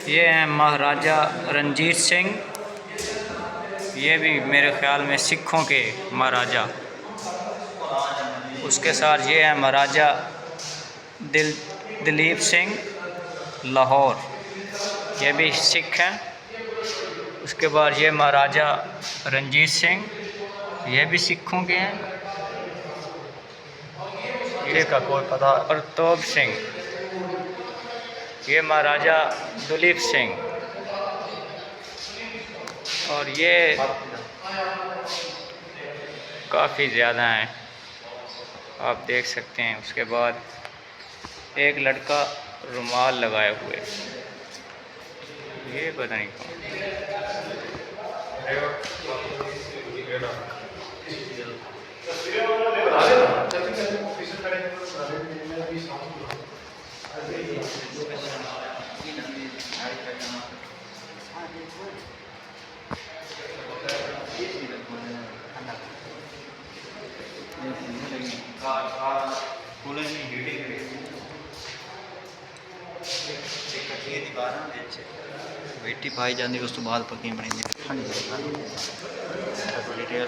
ये हैं महाराजा रणजीत सिंह। ये भी मेरे ख़्याल में सिखों के महाराजा। उसके साथ ये हैं महाराजा दलीप सिंह लाहौर, ये भी सिख हैं। उसके बाद ये महाराजा रणजीत सिंह, ये भी सिखों के हैं। ये का कोई पता। प्रताप सिंह, ये महाराजा दलीप सिंह, और ये काफ़ी ज़्यादा हैं, आप देख सकते हैं। उसके बाद एक लड़का रुमाल लगाए हुए, ये पता नहीं कौन। वेटी पाई जाती उस तो बाद पक्की बनी डिटेल